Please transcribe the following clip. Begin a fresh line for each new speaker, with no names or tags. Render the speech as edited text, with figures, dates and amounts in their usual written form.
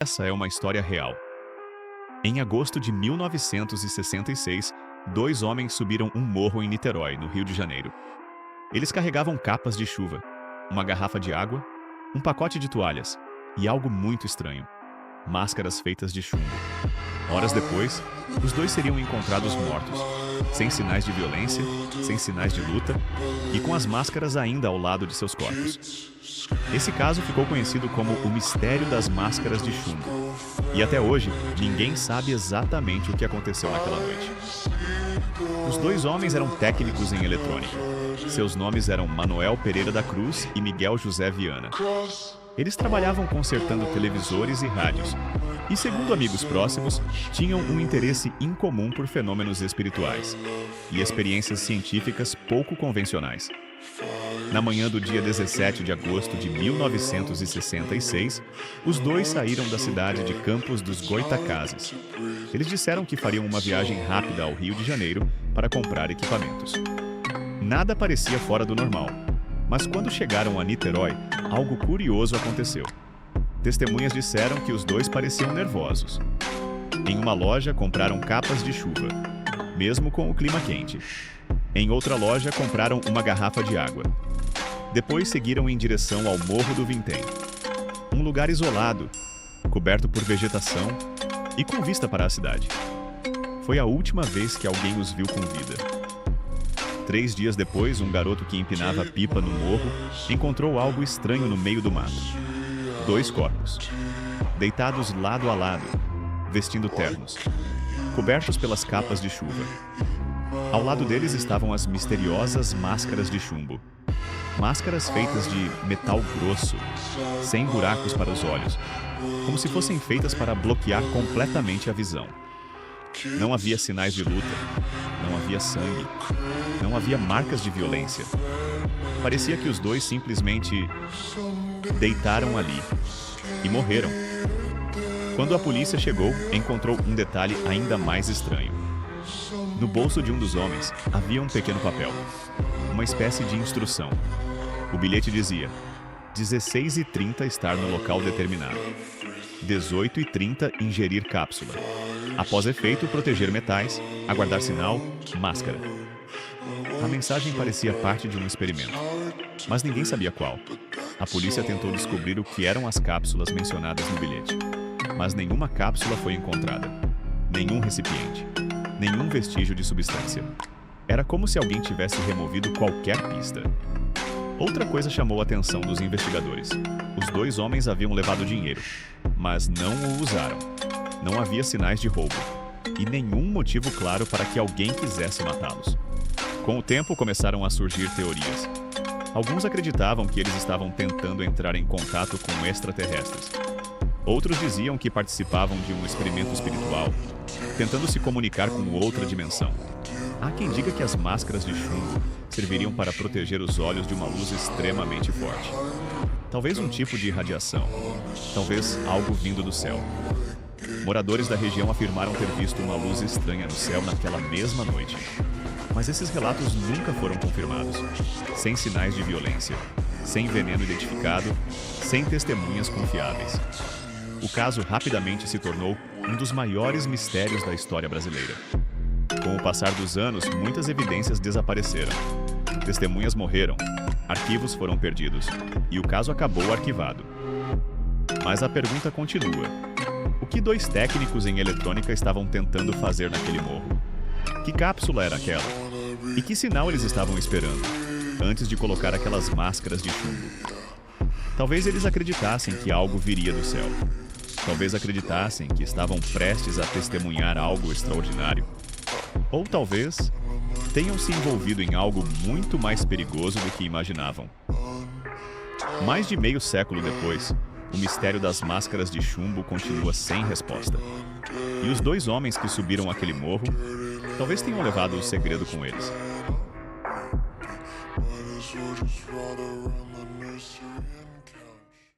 Essa é uma história real. Em agosto de 1966, dois homens subiram um morro em Niterói, no Rio de Janeiro. Eles carregavam capas de chuva, uma garrafa de água, um pacote de toalhas e algo muito estranho: máscaras feitas de chumbo. Horas depois, os dois seriam encontrados mortos, sem sinais de violência, sem sinais de luta e com as máscaras ainda ao lado de seus corpos. Esse caso ficou conhecido como o Mistério das Máscaras de Chumbo. E até hoje, ninguém sabe exatamente o que aconteceu naquela noite. Os dois homens eram técnicos em eletrônica. Seus nomes eram Manuel Pereira da Cruz e Miguel José Viana. Eles trabalhavam consertando televisores e rádios. E, segundo amigos próximos, tinham um interesse incomum por fenômenos espirituais e experiências científicas pouco convencionais. Na manhã do dia 17 de agosto de 1966, os dois saíram da cidade de Campos dos Goytacazes. Eles disseram que fariam uma viagem rápida ao Rio de Janeiro para comprar equipamentos. Nada parecia fora do normal, mas quando chegaram a Niterói, algo curioso aconteceu. Testemunhas disseram que os dois pareciam nervosos. Em uma loja, compraram capas de chuva, mesmo com o clima quente. Em outra loja, compraram uma garrafa de água. Depois seguiram em direção ao Morro do Vintém, um lugar isolado, coberto por vegetação e com vista para a cidade. Foi a última vez que alguém os viu com vida. 3 dias depois, um garoto que empinava pipa no morro encontrou algo estranho no meio do mato. 2 corpos, deitados lado a lado, vestindo ternos, cobertos pelas capas de chuva. Ao lado deles estavam as misteriosas máscaras de chumbo. Máscaras feitas de metal grosso, sem buracos para os olhos, como se fossem feitas para bloquear completamente a visão. Não havia sinais de luta, não havia sangue, não havia marcas de violência. Parecia que os dois simplesmente deitaram ali e morreram. Quando a polícia chegou, encontrou um detalhe ainda mais estranho. No bolso de um dos homens havia um pequeno papel, uma espécie de instrução. O bilhete dizia: 16h30 estar no local determinado. 18h30 ingerir cápsula. Após efeito, proteger metais, aguardar sinal, máscara. A mensagem parecia parte de um experimento, mas ninguém sabia qual. A polícia tentou descobrir o que eram as cápsulas mencionadas no bilhete, mas nenhuma cápsula foi encontrada, nenhum recipiente, nenhum vestígio de substância. Era como se alguém tivesse removido qualquer pista. Outra coisa chamou a atenção dos investigadores. Os dois homens haviam levado dinheiro, mas não o usaram. Não havia sinais de roubo e nenhum motivo claro para que alguém quisesse matá-los. Com o tempo, começaram a surgir teorias. Alguns acreditavam que eles estavam tentando entrar em contato com extraterrestres. Outros diziam que participavam de um experimento espiritual, tentando se comunicar com outra dimensão. Há quem diga que as máscaras de chumbo serviriam para proteger os olhos de uma luz extremamente forte. Talvez um tipo de radiação, talvez algo vindo do céu. Moradores da região afirmaram ter visto uma luz estranha no céu naquela mesma noite. Mas esses relatos nunca foram confirmados, sem sinais de violência, sem veneno identificado, sem testemunhas confiáveis. O caso rapidamente se tornou um dos maiores mistérios da história brasileira. Com o passar dos anos, muitas evidências desapareceram. Testemunhas morreram, arquivos foram perdidos e o caso acabou arquivado. Mas a pergunta continua: o que 2 técnicos em eletrônica estavam tentando fazer naquele morro? Que cápsula era aquela? E que sinal eles estavam esperando antes de colocar aquelas máscaras de chumbo? Talvez eles acreditassem que algo viria do céu. Talvez acreditassem que estavam prestes a testemunhar algo extraordinário. Ou talvez tenham se envolvido em algo muito mais perigoso do que imaginavam. Mais de meio século depois, o mistério das máscaras de chumbo continua sem resposta. E os 2 homens que subiram aquele morro talvez tenham levado o segredo com eles.